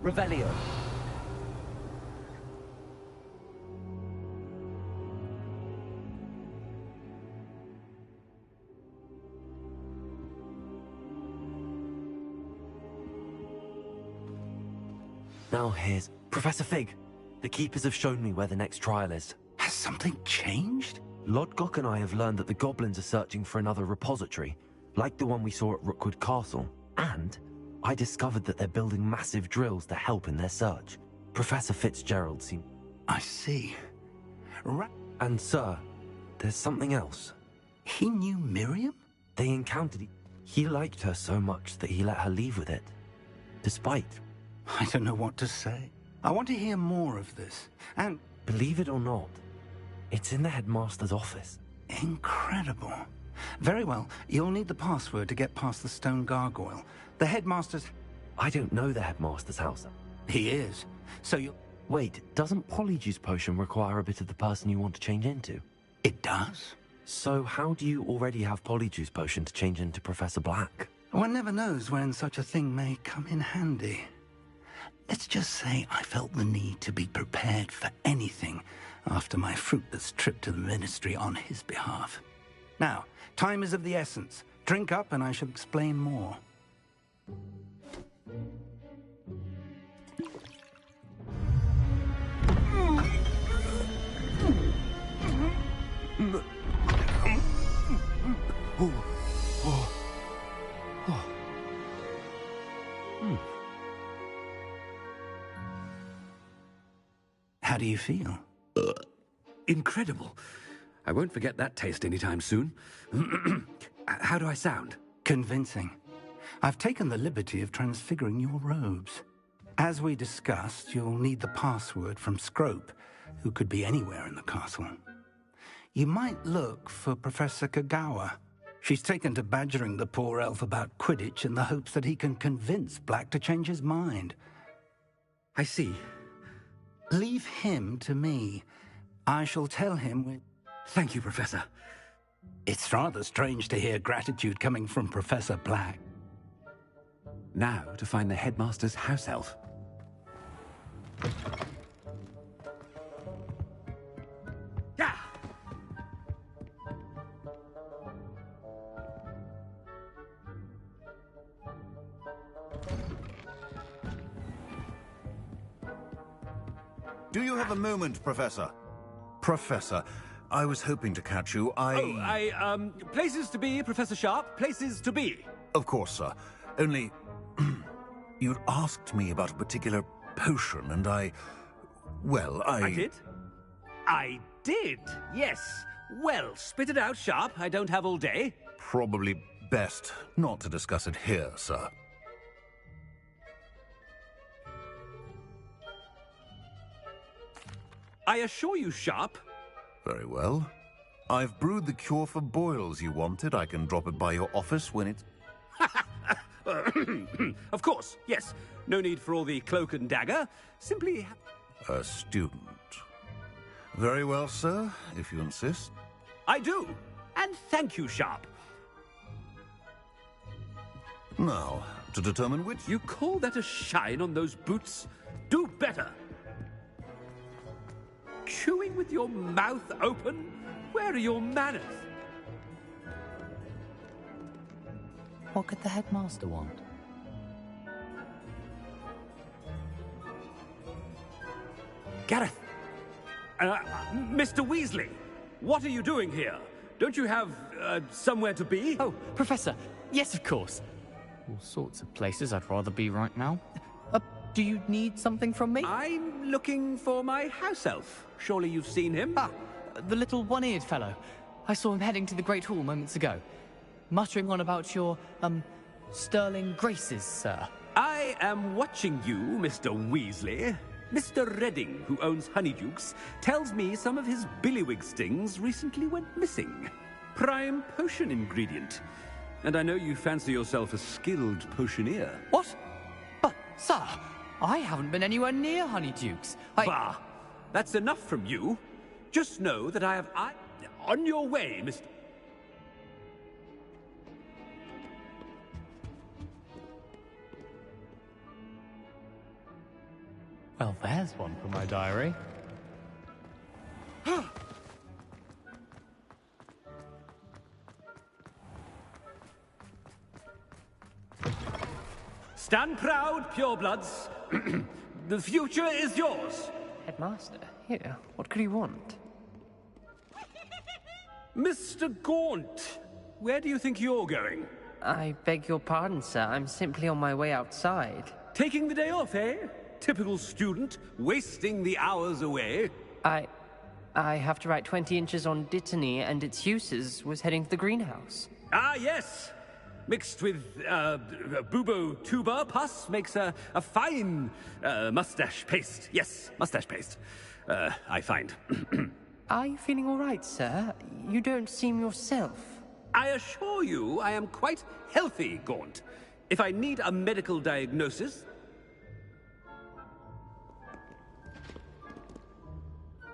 Revelio. Now here's Professor Fig. The Keepers have shown me where the next trial is. Has something changed? Lodgok and I have learned that the goblins are searching for another repository, like the one we saw at Rookwood Castle. And I discovered that they're building massive drills to help in their search. Professor Fitzgerald seemed... I see. And sir, there's something else. He knew Miriam? They encountered... He liked her so much that he let her leave with it. Despite... I don't know what to say. I want to hear more of this. And... Believe it or not, it's in the headmaster's office. Incredible. Very well. You'll need the password to get past the stone gargoyle. The headmaster's... I don't know the headmaster's house. He is. So you... Wait, doesn't Polyjuice Potion require a bit of the person you want to change into? It does. So how do you already have Polyjuice Potion to change into Professor Black? One never knows when such a thing may come in handy. Let's just say I felt the need to be prepared for anything after my fruitless trip to the Ministry on his behalf. Now, time is of the essence. Drink up and I shall explain more. How do you feel? Incredible. I won't forget that taste anytime soon. How do I sound? Convincing. I've taken the liberty of transfiguring your robes. As we discussed, you'll need the password from Scrope, who could be anywhere in the castle. You might look for Professor Kagawa. She's taken to badgering the poor elf about Quidditch in the hopes that he can convince Black to change his mind. I see. Leave him to me. I shall tell him Thank you, Professor. It's rather strange to hear gratitude coming from Professor Black. Now to find the headmaster's house elf. Yeah! Do you have a moment, Professor? Professor, I was hoping to catch you. Places to be, Professor Sharp. Places to be. Of course, sir. Only... you'd asked me about a particular potion, and I did? I did, yes. Well, spit it out, Sharp. I don't have all day. Probably best not to discuss it here, sir. I assure you, Sharp. Very well. I've brewed the cure for boils you wanted. I can drop it by your office when it's... Of course, yes. No need for all the cloak and dagger. Simply... A student. Very well, sir, if you insist. I do. And thank you, Sharp. Now, to determine which... You call that a shine on those boots? Do better. Chewing with your mouth open? Where are your manners? What could the headmaster want? Gareth! Mr. Weasley, what are you doing here? Don't you have, somewhere to be? Oh, Professor, yes, of course. All sorts of places I'd rather be right now. Do you need something from me? I'm looking for my house elf. Surely you've seen him? Ah, the little one-eared fellow. I saw him heading to the Great Hall moments ago, muttering on about your, sterling graces, sir. I am watching you, Mr. Weasley. Mr. Redding, who owns Honeydukes, tells me some of his billywig stings recently went missing. Prime potion ingredient. And I know you fancy yourself a skilled potioneer. What? But, sir, I haven't been anywhere near Honeydukes. Bah! That's enough from you. Just know that I have... On your way, Mr... Well, there's one for my diary. Stand proud, purebloods. The future is yours. Headmaster, here, what could you want? Mr. Gaunt, where do you think you're going? I beg your pardon, sir. I'm simply on my way outside. Taking the day off, eh? Typical student, wasting the hours away. I have to write 20 inches on Dittany and its uses. Was heading to the greenhouse. Ah, yes. Mixed with bubo tuber pus makes a fine mustache paste. Yes, mustache paste. I find. Are you feeling all right, sir? You don't seem yourself. I assure you I am quite healthy, Gaunt. If I need a medical diagnosis...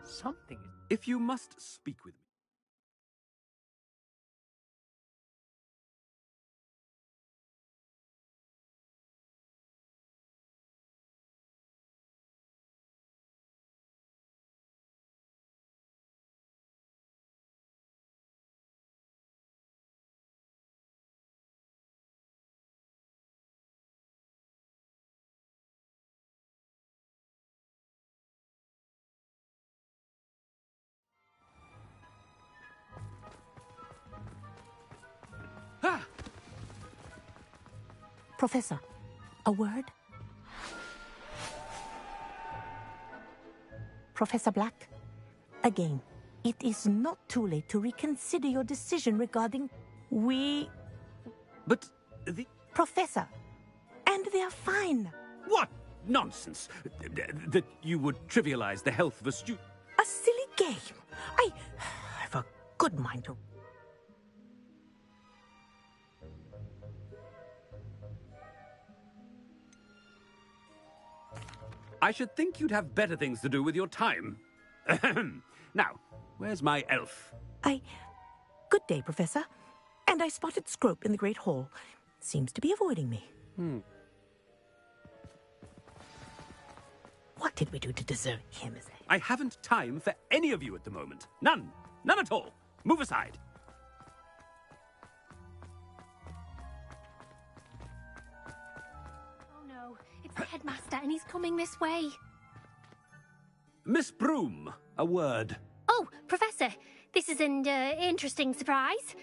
Something... If you must speak with me... Professor, a word? Professor Black, again, it is not too late to reconsider your decision regarding But the... Professor, and they are fine. What nonsense! That you would trivialize the health of a student. A silly game. I have a good mind to... I should think you'd have better things to do with your time. Now, where's my elf? Good day, Professor. And I spotted Scrope in the Great Hall. Seems to be avoiding me. What did we do to deserve him as a... I haven't time for any of you at the moment. None. None at all. Move aside. Oh no, it's the headmaster and he's coming this way. Miss Broom, a word. Oh, Professor, this is an interesting surprise.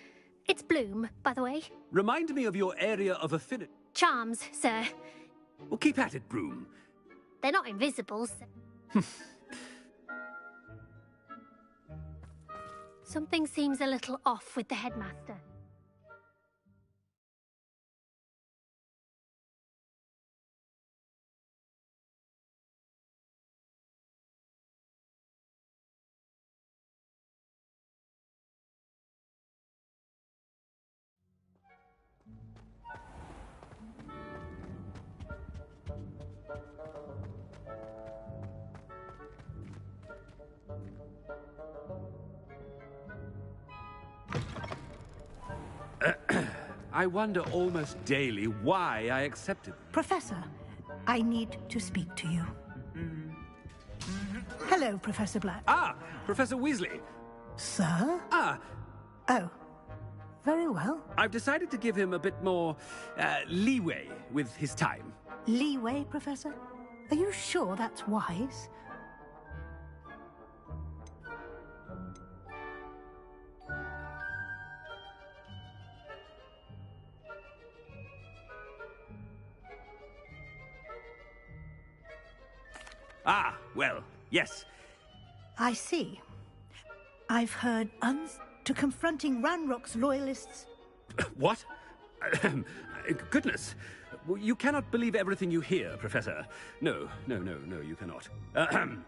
It's Bloom, by the way. Remind me of your area of affinity. Charms, sir. Well, keep at it, Broom. They're not invisible, sir. Something seems a little off with the headmaster. I wonder almost daily why I accepted. Professor, I need to speak to you. Hello, Professor Black. Ah, Professor Weasley. Sir? Ah, Oh, very well. I've decided to give him a bit more leeway with his time. Leeway, Professor? Are you sure that's wise? Ah, well, yes. I see. I've heard to confronting Ranrock's loyalists. What? Goodness. Well, you cannot believe everything you hear, Professor. No, you cannot.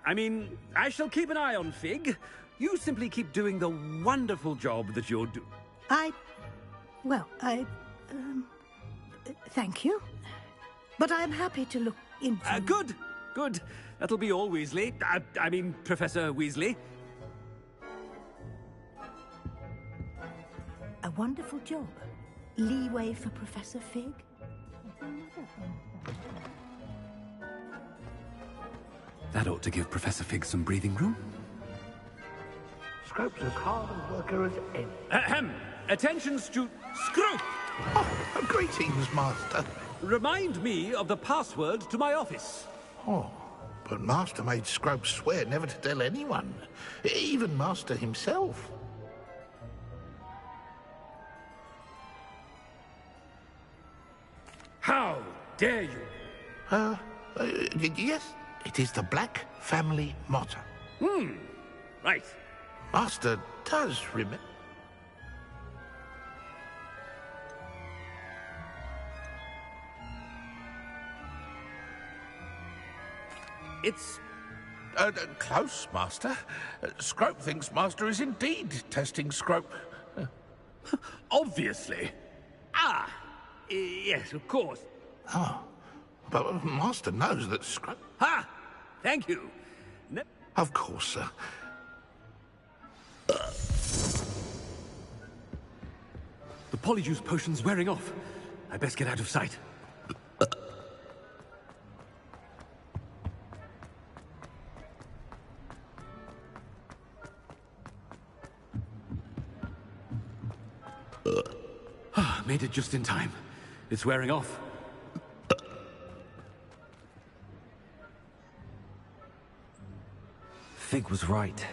I mean, I shall keep an eye on Fig. You simply keep doing the wonderful job that you're doing. Thank you. But I'm happy to look into... Good. That'll be all, Weasley. I mean, Professor Weasley. A wonderful job. Leeway for Professor Fig. That ought to give Professor Fig some breathing room. Scrope's as hard a worker as any. Ahem! Attention, Scrope! Oh, greetings, Master. Remind me of the password to my office. Oh, but Master made Scrope swear never to tell anyone, even Master himself. How dare you? Yes, it is the Black family motto. Right. Master does remember. It's... Close, Master. Scrope thinks Master is indeed testing Scrope. obviously. Ah! Yes, of course. Oh, but Master knows that Scrope... Ha! Thank you. Of course, sir. The polyjuice potion's wearing off. I best get out of sight. Made it just in time. It's wearing off. Fig was right.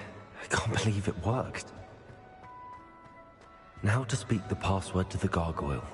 I can't believe it worked. Now to speak the password to the gargoyle.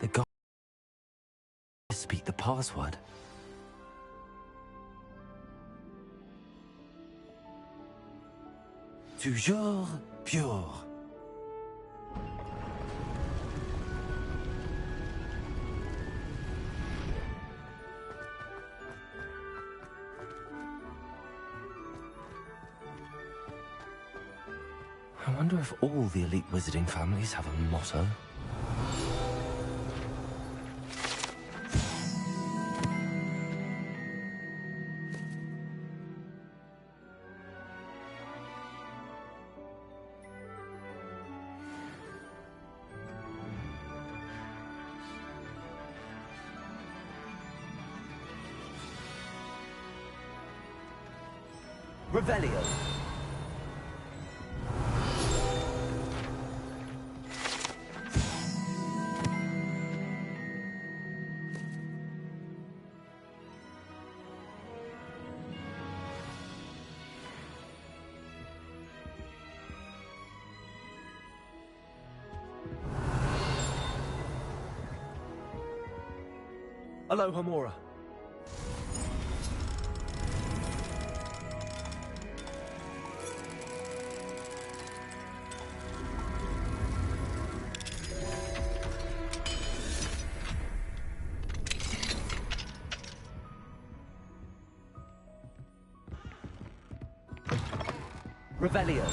The gargoyle speak the password. Toujours pure. I wonder if all the elite wizarding families have a motto. Revelio. Hello, Hamura. Revelio.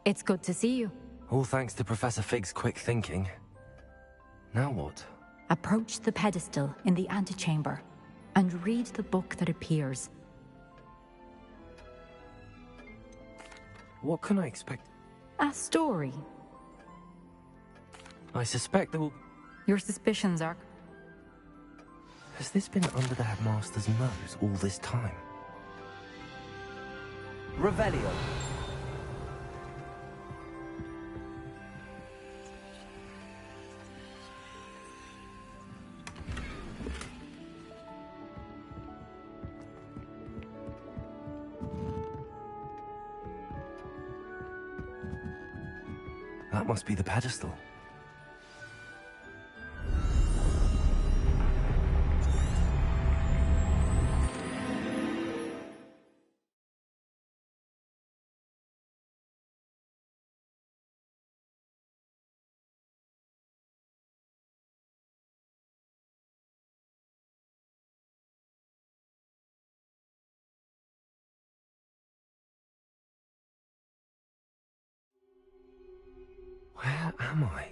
It's good to see you. All thanks to Professor Fig's quick thinking. Now what? Approach the pedestal in the antechamber and read the book that appears. What can I expect? A story. I suspect there will... Your suspicions are... Has this been under the headmaster's nose all this time? Revelio. That must be the pedestal. Where am I?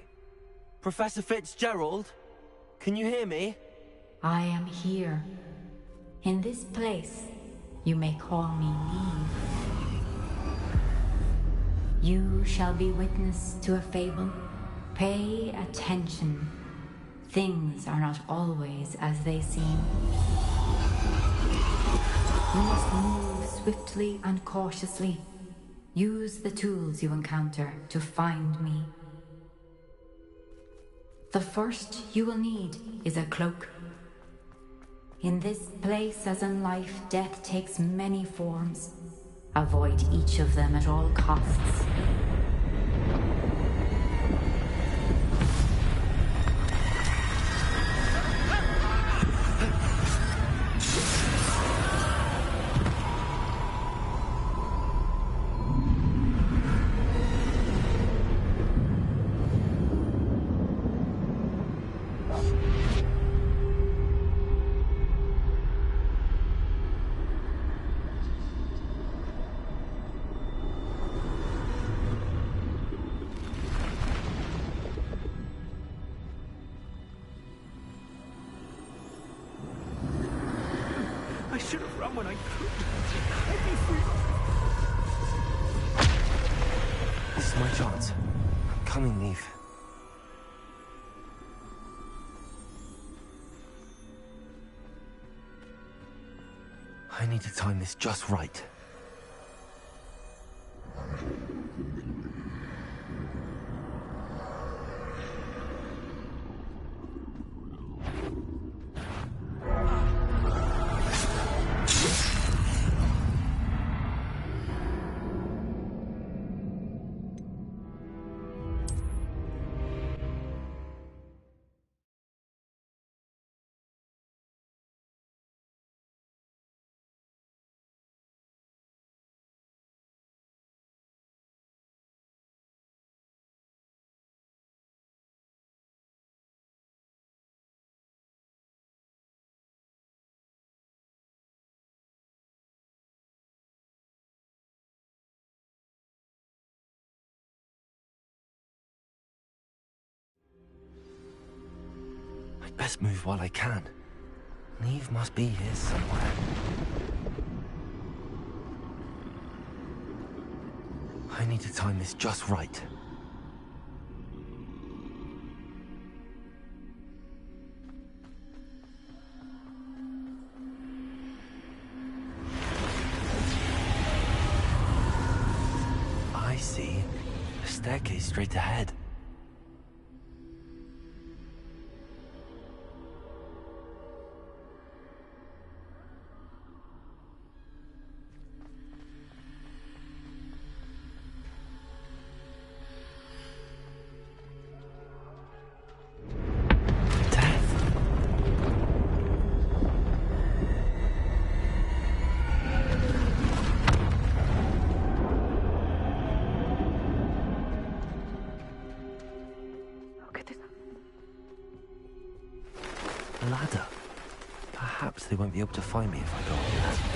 Professor Fitzgerald? Can you hear me? I am here. In this place, you may call me Neve. You shall be witness to a fable. Pay attention. Things are not always as they seem. You must move swiftly and cautiously. Use the tools you encounter to find me. The first you will need is a cloak. In this place, as in life, death takes many forms. Avoid each of them at all costs. This is my chance. I'm coming, Neve. I need to time this just right. best move while I can. Neve must be here somewhere. I need to time this just right. I see. A staircase straight ahead. Ladder. Perhaps they won't be able to find me if I go up there.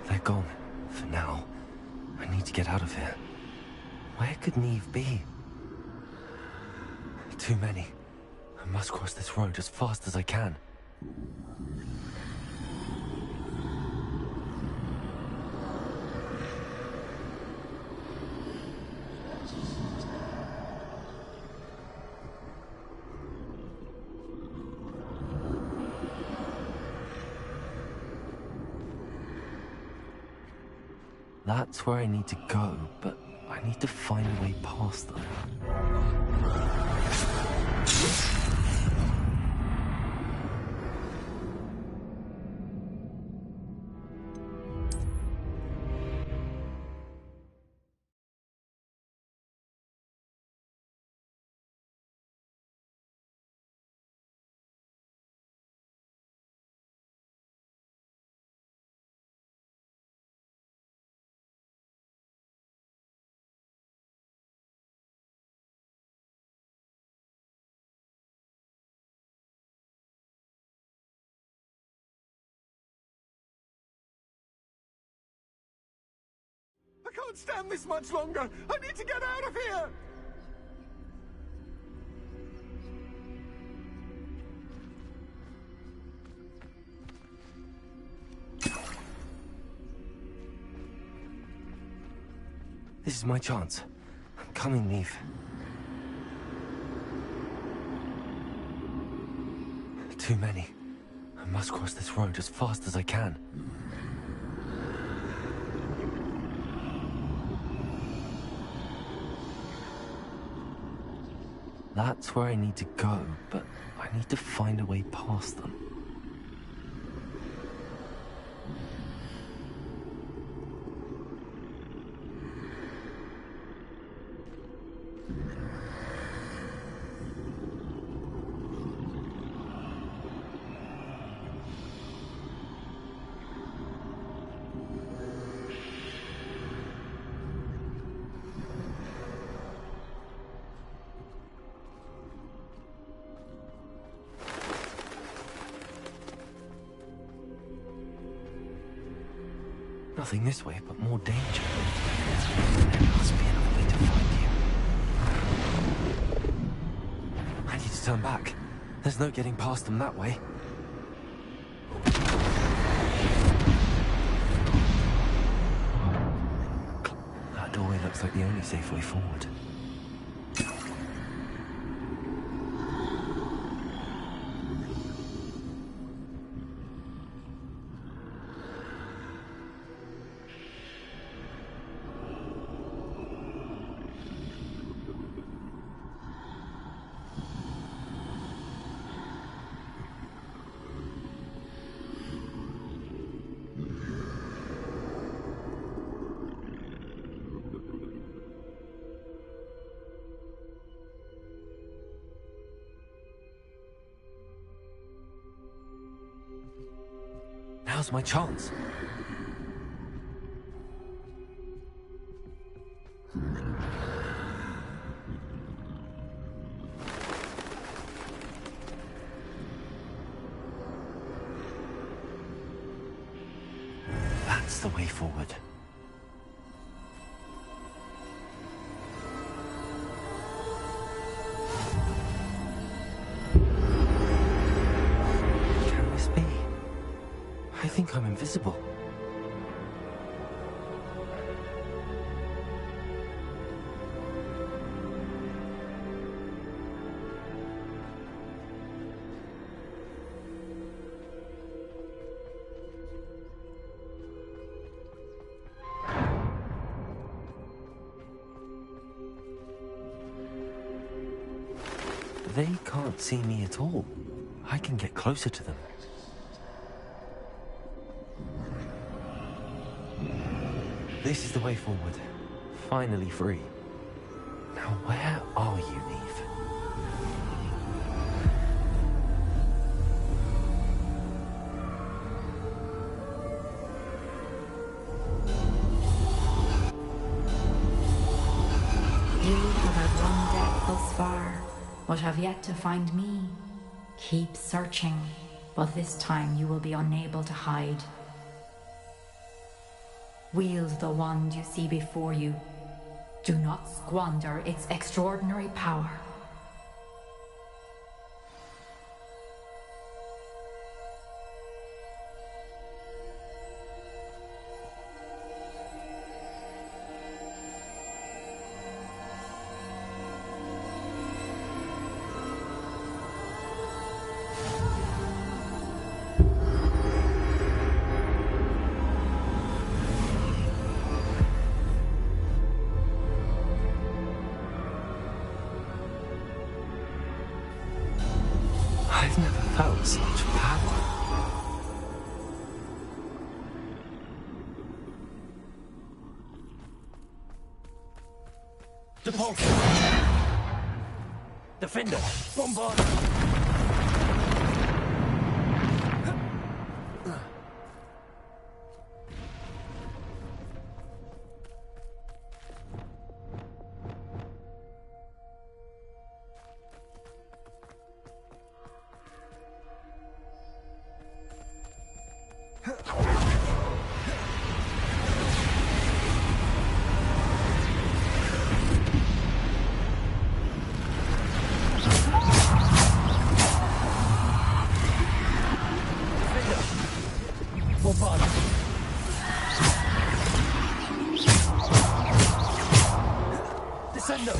They're gone. For now. I need to get out of here. Where could Neve be? Too many. I must cross this road as fast as I can. That's where I need to go, but I need to find a way past them. I can't stand this much longer! I need to get out of here! This is my chance. I'm coming, Neve. Too many. I must cross this road as fast as I can. That's where I need to go, but I need to find a way past them. Nothing this way, but more danger. There must be another way to find you. I need to turn back. There's no getting past them that way. That doorway looks like the only safe way forward. Now's my chance. That's the way forward. Can this be? I think I'm invisible. They can't see me at all. I can get closer to them. This is the way forward. Finally free. Now where are you, Neve? You have outrun death thus far, but have yet to find me. Keep searching, but this time you will be unable to hide. Wield the wand you see before you. Do not squander its extraordinary power. I've never felt such power. Depulsion! Defender! Bombard! Descendo!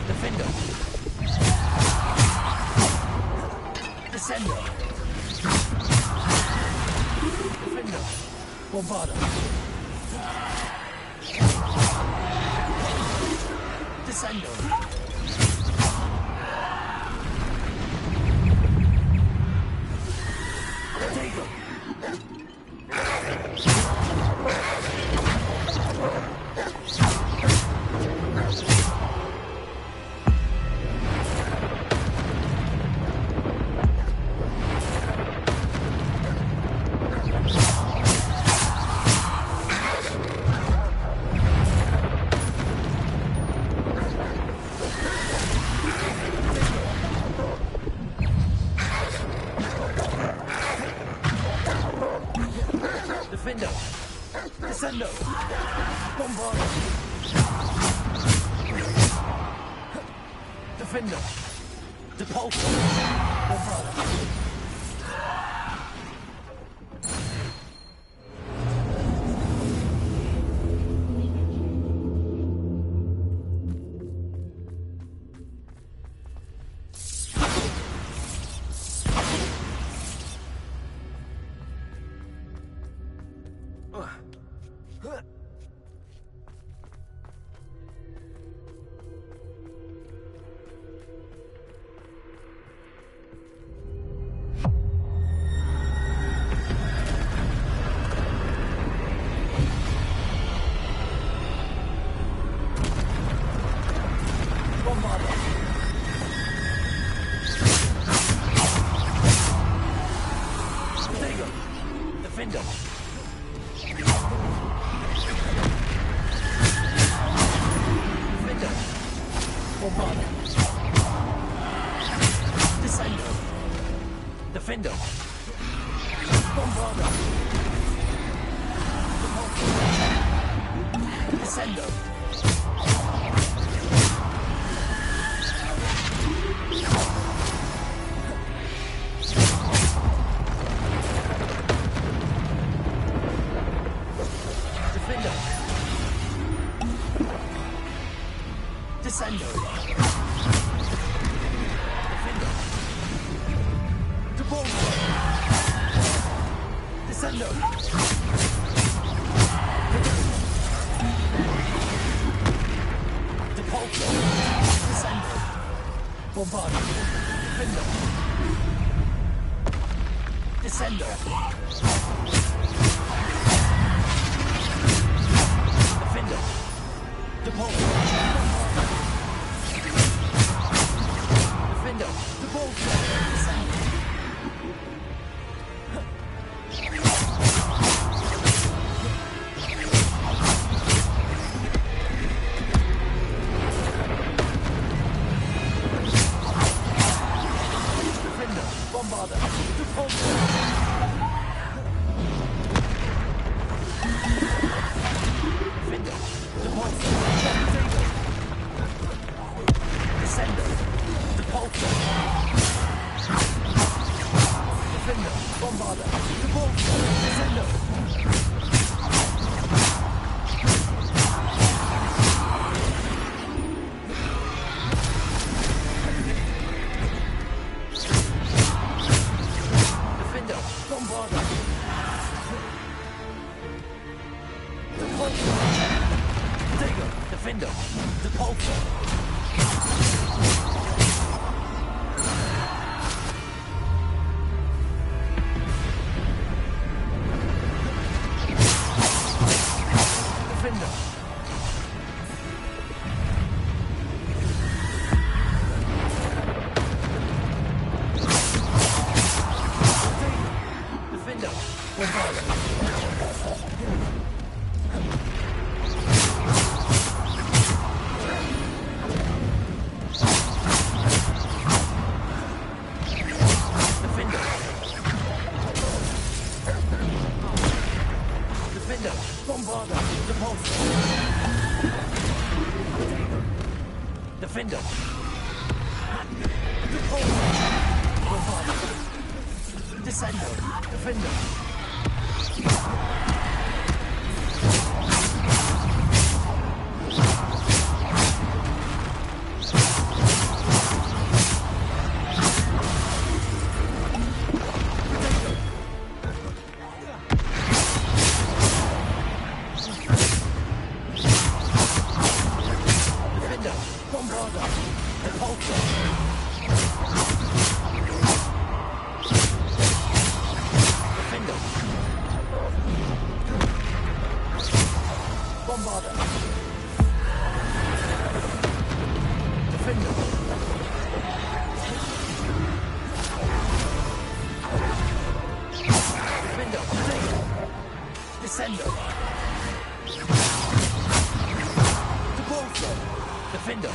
Defender! Descendo! Defender! Bombarda! Descendo! Potato! Defender! Descendo! Bombarda! Defender! Depulsion! Bombarda! Defender. Bombarder. Descendo. Defender. Descendo. Defender. Debolso. Descendo. Depolso. Descendo. Bombardo. Defender. Descendo. Defender. Depolso. Defender. Depolso. Descendo. Bombarder. Depolso. Defender. Depolso. Descendo. Depolso. Defender. Bombarder. Depolso. Descendo. Defender. Bombarder. Depolso. Digger. Defender. Depolso. Defender. Defender. Bombarder. Defender. Defender. Bombarder. Depolso. Defender. Depolso. Bombarder. Descendo. Defender. Defender. Bombarder. Depolso. Defender. Bombarder. Defender. Defender. Descendo. Depolso. Defender.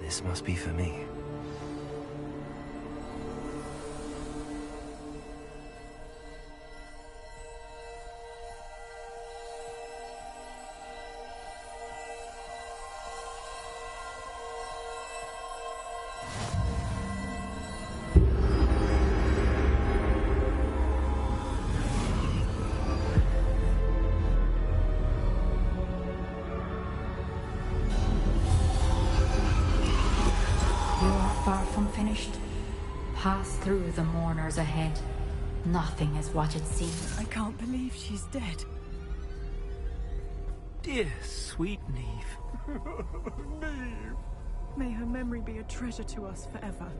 This must be for me. finished, pass through the mourners ahead. Nothing is what it seems. I can't believe she's dead. Dear sweet Neve. Neve! May her memory be a treasure to us forever.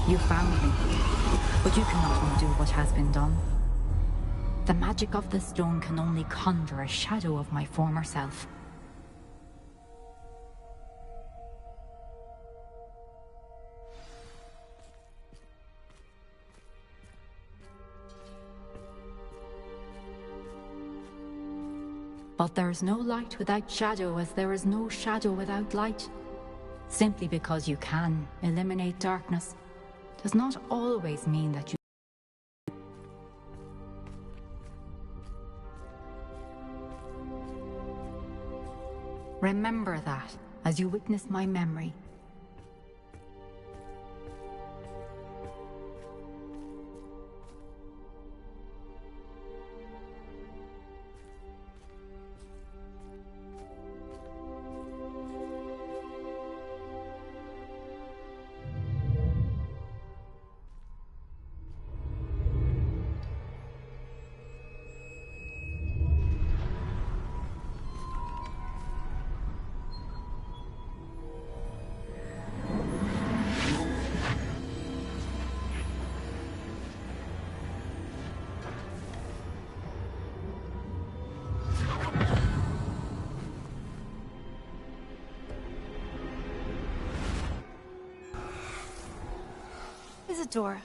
You found me, but you cannot undo what has been done. The magic of the stone can only conjure a shadow of my former self. But there is no light without shadow, as there is no shadow without light. Simply because you can eliminate darkness does not always mean that you... Remember that as you witness my memory. Isadora,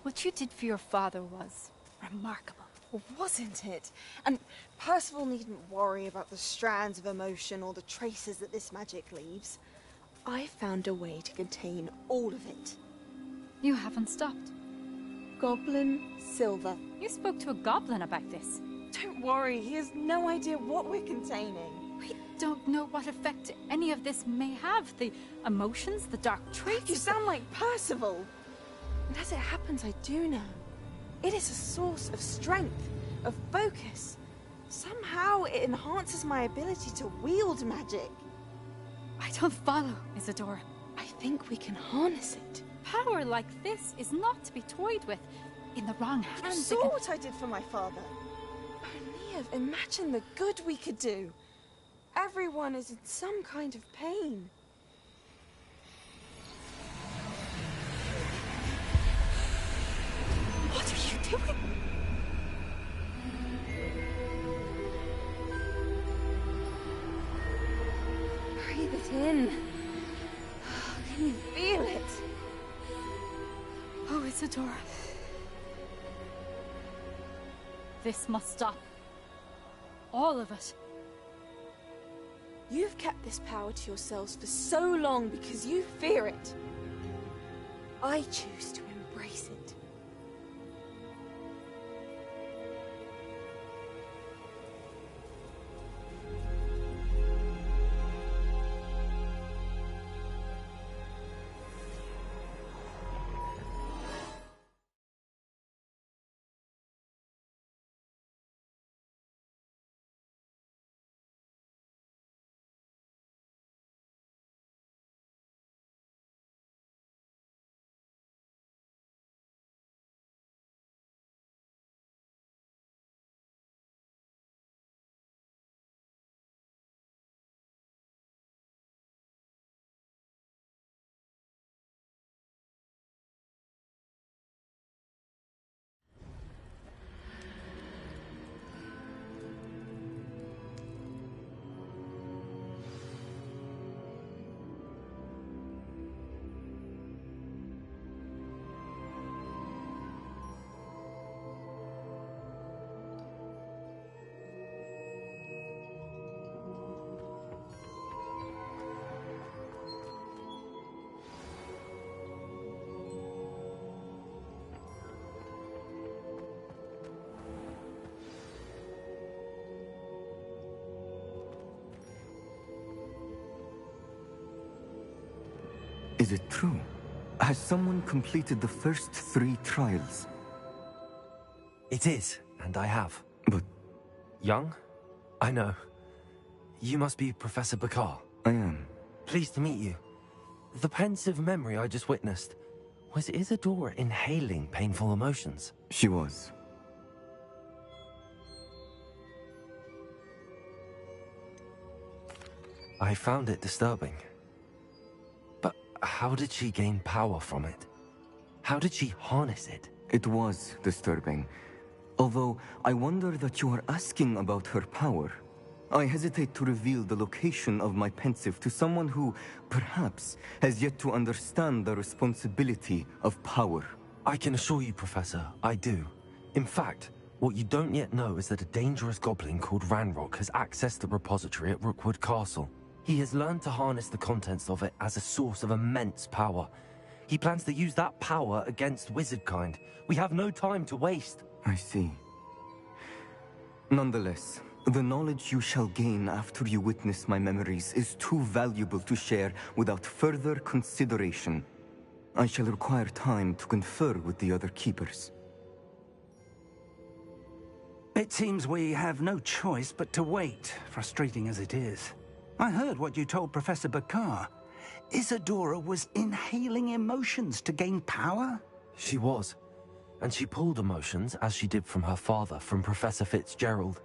what you did for your father was remarkable. Well, wasn't it? And Percival needn't worry about the strands of emotion or the traces that this magic leaves. I found a way to contain all of it. You haven't stopped. Goblin Silver. You spoke to a goblin about this. Don't worry, he has no idea what we're containing. We don't know what effect any of this may have. The emotions, the dark traits. You sound like Percival. And as it happens, I do know. It is a source of strength, of focus. Somehow it enhances my ability to wield magic. I don't follow, Isadora. I think we can harness it. Power like this is not to be toyed with. In the wrong hands, You saw what I did for my father. Oh, Neve, imagine the good we could do. Everyone is in some kind of pain. What are you doing? Breathe it in. Can you feel it? Oh, Isadora. This must stop. All of it. You've kept this power to yourselves for so long because you fear it. I choose to embrace it. Is it true? Has someone completed the first 3 trials? It is, and I have. But... Young? I know. You must be Professor Bakar. I am. Pleased to meet you. The pensive memory I just witnessed, was Isadora inhaling painful emotions? She was. I found it disturbing. But how did she gain power from it? How did she harness it? It was disturbing. Although, I wonder that you are asking about her power. I hesitate to reveal the location of my pensive to someone who, perhaps, has yet to understand the responsibility of power. I can assure you, Professor, I do. In fact, what you don't yet know is that a dangerous goblin called Ranrock has accessed the repository at Rookwood Castle. He has learned to harness the contents of it as a source of immense power. He plans to use that power against wizardkind. We have no time to waste. I see. Nonetheless, the knowledge you shall gain after you witness my memories is too valuable to share without further consideration. I shall require time to confer with the other keepers. It seems we have no choice but to wait, frustrating as it is. I heard what you told Professor Bakar. Isadora was inhaling emotions to gain power? She was. And she pulled emotions, as she did from her father, from Professor Fitzgerald,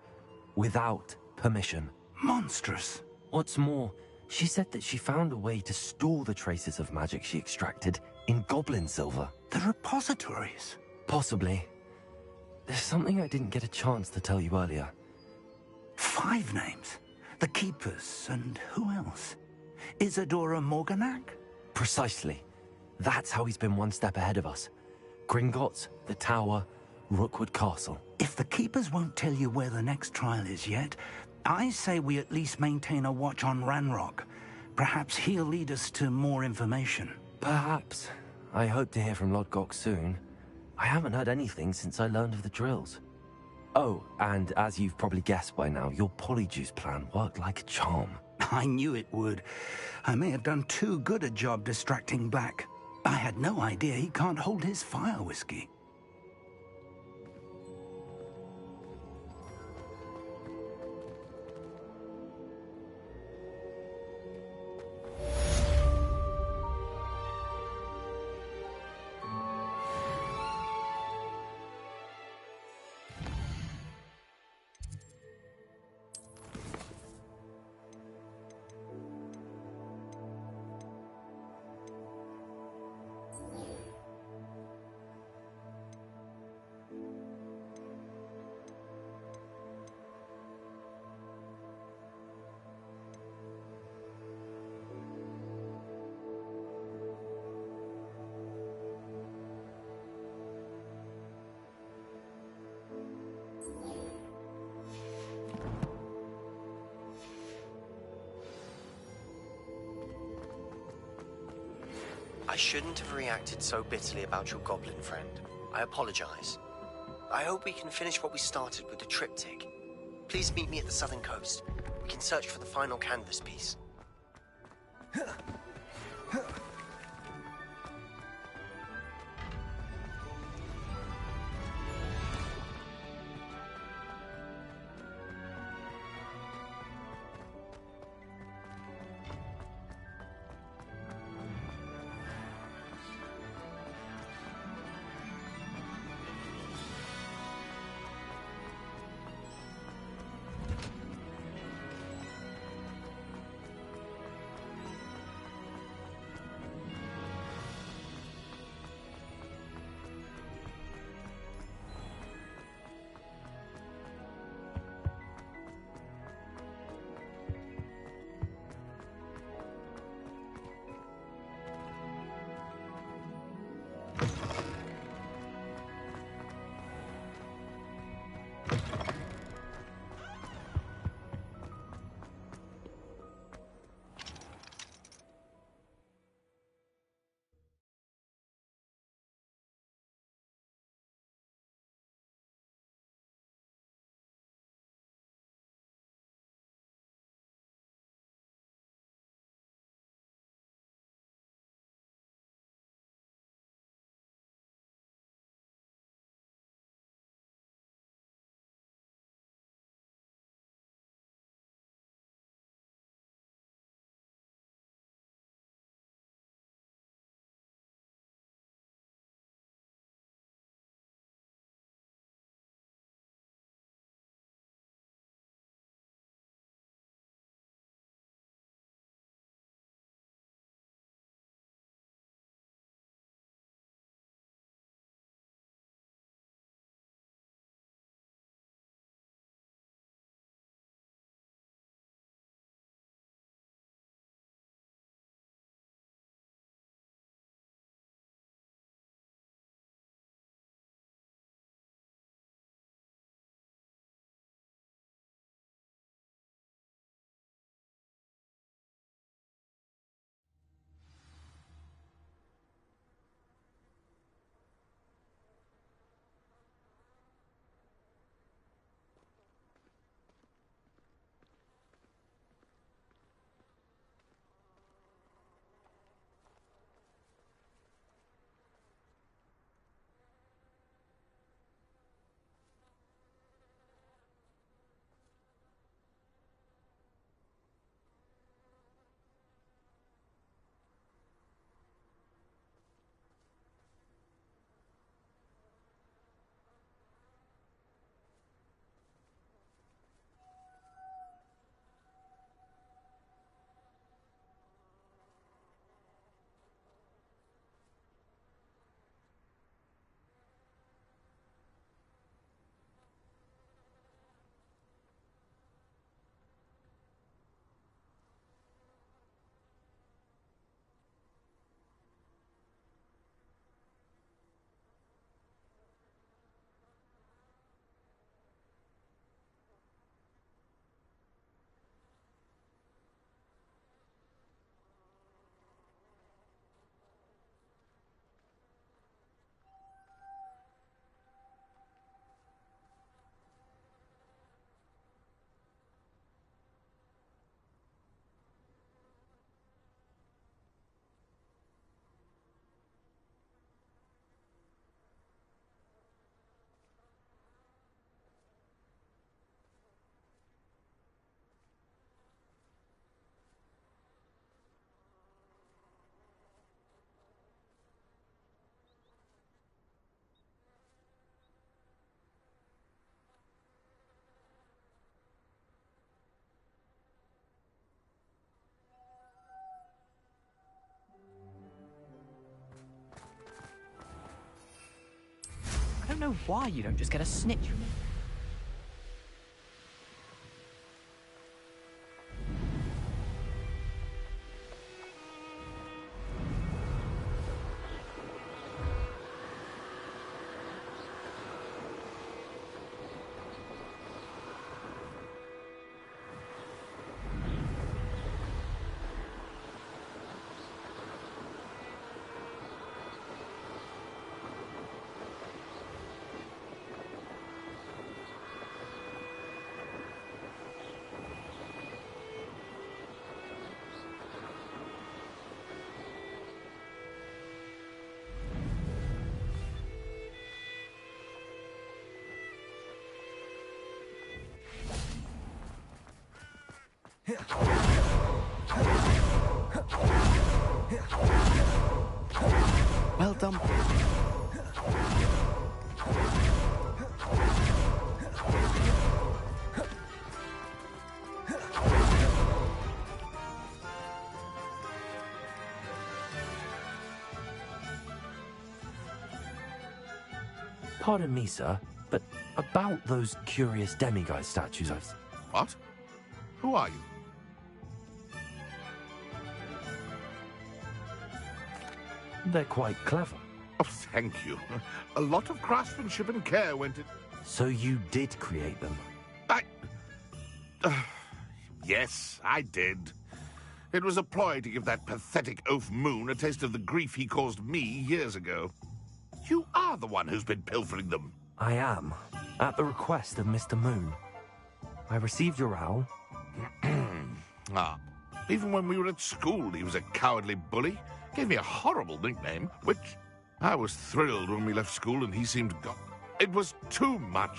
without permission. Monstrous. What's more, she said that she found a way to store the traces of magic she extracted in goblin silver. The repositories? Possibly. There's something I didn't get a chance to tell you earlier. 5 names? The Keepers, and who else? Isadora Morganac? Precisely. That's how he's been one step ahead of us. Gringotts, the Tower, Rookwood Castle. If the Keepers won't tell you where the next trial is yet, I say we at least maintain a watch on Ranrock. Perhaps he'll lead us to more information. Perhaps. I hope to hear from Lodgok soon. I haven't heard anything since I learned of the drills. Oh, and as you've probably guessed by now, your Polyjuice plan worked like a charm. I knew it would. I may have done too good a job distracting Black. I had no idea he can't hold his fire whiskey. I shouldn't have reacted so bitterly about your goblin friend. I apologize. I hope we can finish what we started with the triptych. Please meet me at the southern coast. We can search for the final canvas piece. know why you don't just get a snitch. Well done. Pardon me, sir, but about those curious demiguise statues I've... What? Who are you? They're quite clever. Oh, thank you. A lot of craftsmanship and care went in... So you did create them? Yes, I did. It was a ploy to give that pathetic oaf Moon a taste of the grief he caused me years ago. You are the one who's been pilfering them. I am, at the request of Mr. Moon. I received your owl. Even when we were at school, he was a cowardly bully. Gave me a horrible nickname, which I was thrilled when we left school and he seemed gone. It was too much.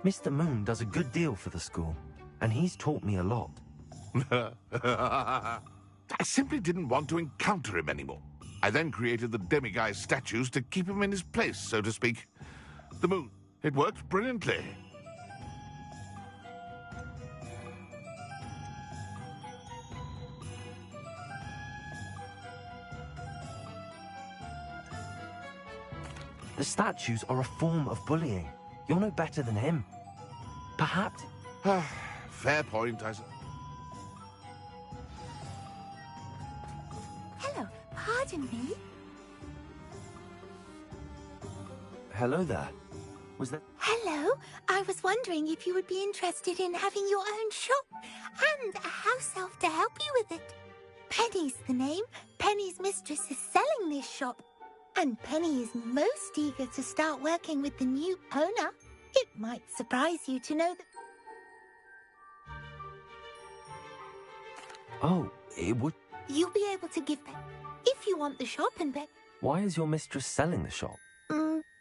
Mr. Moon does a good deal for the school, and he's taught me a lot. I simply didn't want to encounter him anymore. I then created the demiguise statues to keep him in his place, so to speak. The Moon. It worked brilliantly. The statues are a form of bullying. You're no better than him. Perhaps... Fair point, I... Hello, pardon me. Hello there. Was that... Hello, I was wondering if you would be interested in having your own shop and a house elf to help you with it. Penny's the name. Penny's mistress is selling this shop. And Penny is most eager to start working with the new owner. It might surprise you to know that... Oh, it would... You'll be able to give Penny if you want the shop and bet. Why is your mistress selling the shop?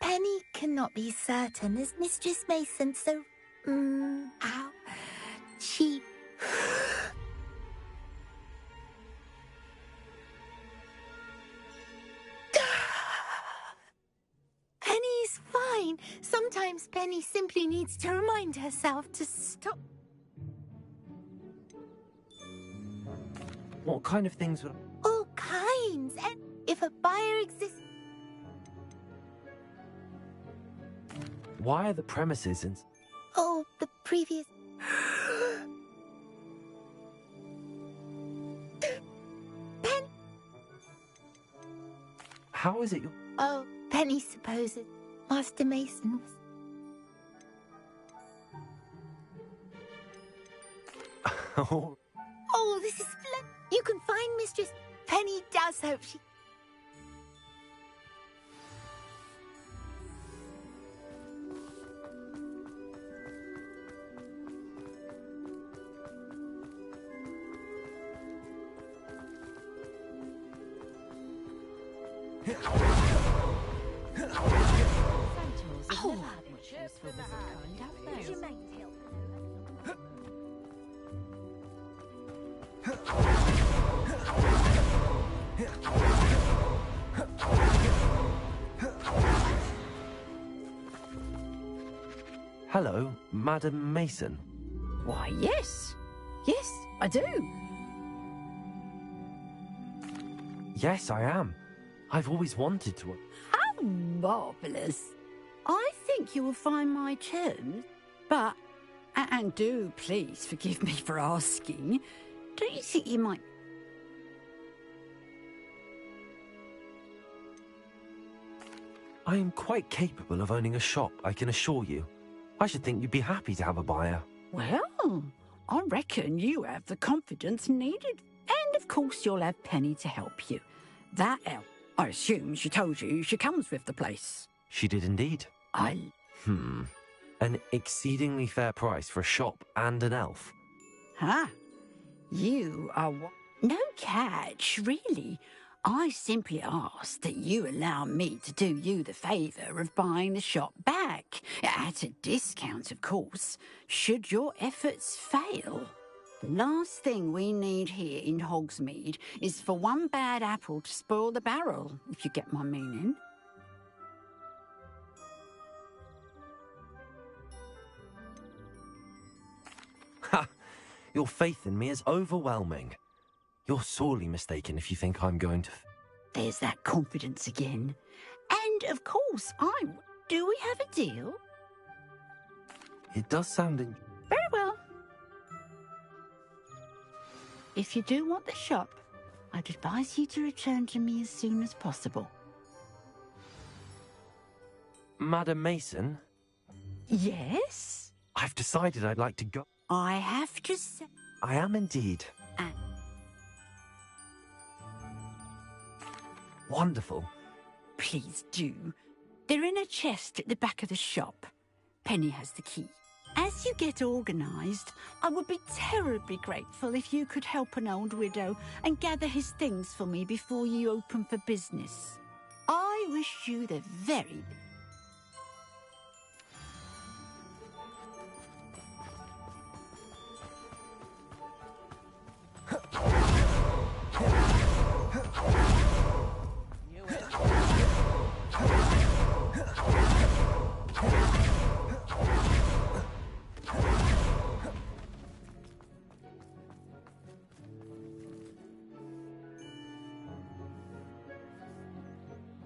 Penny cannot be certain as Mistress Mason, so... ow. She... Penny's fine. Sometimes Penny simply needs to remind herself to stop. What kind of things would... All kinds. And if a buyer exists... Why are the premises in... Oh, the previous... Penny... How is it you... Oh, Penny supposes Master Mason was... Oh, this is splendid. You can find Mistress... Penny does hope she... Hello, Madam Mason. Why, yes. Yes, I do. Yes, I am. I've always wanted to. How marvellous. I think you will find my terms, but, and do please forgive me for asking, don't you think you might... I am quite capable of owning a shop, I can assure you. I should think you'd be happy to have a buyer. Well, I reckon you have the confidence needed. And of course you'll have Penny to help you. That elf, I assume she told you she comes with the place. She did indeed. An exceedingly fair price for a shop and an elf. Huh? You are no catch, really. I simply ask that you allow me to do you the favour of buying the shop back. At a discount, of course, should your efforts fail. The last thing we need here in Hogsmeade is for one bad apple to spoil the barrel, if you get my meaning. Ha! Your faith in me is overwhelming. You're sorely mistaken if you think I'm going to... There's that confidence again. And, of course, do we have a deal? It does sound... Very well. If you do want the shop, I'd advise you to return to me as soon as possible. Madam Mason? Yes? I've decided I'd like to go... I have to say... I am indeed. Wonderful. Please do. They're in a chest at the back of the shop. Penny has the key. As you get organised, I would be terribly grateful if you could help an old widow and gather his things for me before you open for business. I wish you the very best.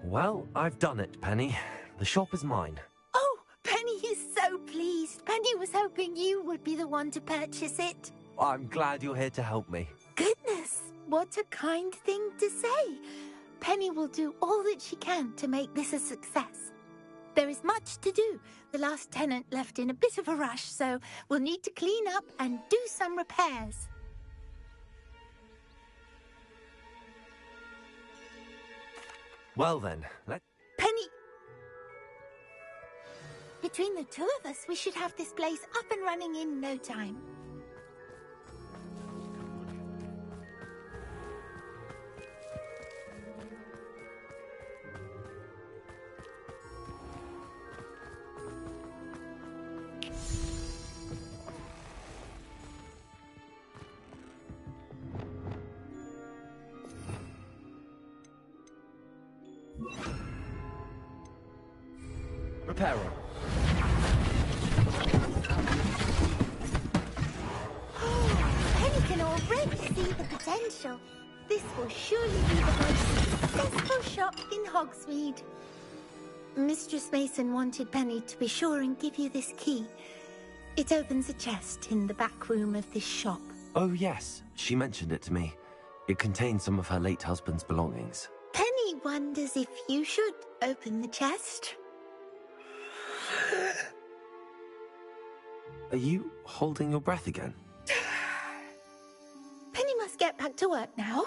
Well, I've done it, Penny. The shop is mine. Oh, Penny is so pleased. Penny was hoping you would be the one to purchase it. I'm glad you're here to help me. Goodness, what a kind thing to say. Penny will do all that she can to make this a success. There is much to do. The last tenant left in a bit of a rush, so we'll need to clean up and do some repairs. Well then, Penny! Between the two of us, we should have this place up and running in no time. Repairer. Penny can already see the potential. This will surely be the most successful shop in Hogsmeade. Mistress Mason wanted Penny to be sure and give you this key. It opens a chest in the back room of this shop. Oh yes, she mentioned it to me. It contains some of her late husband's belongings. Penny wonders if you should open the chest. Are you holding your breath again? Penny must get back to work now.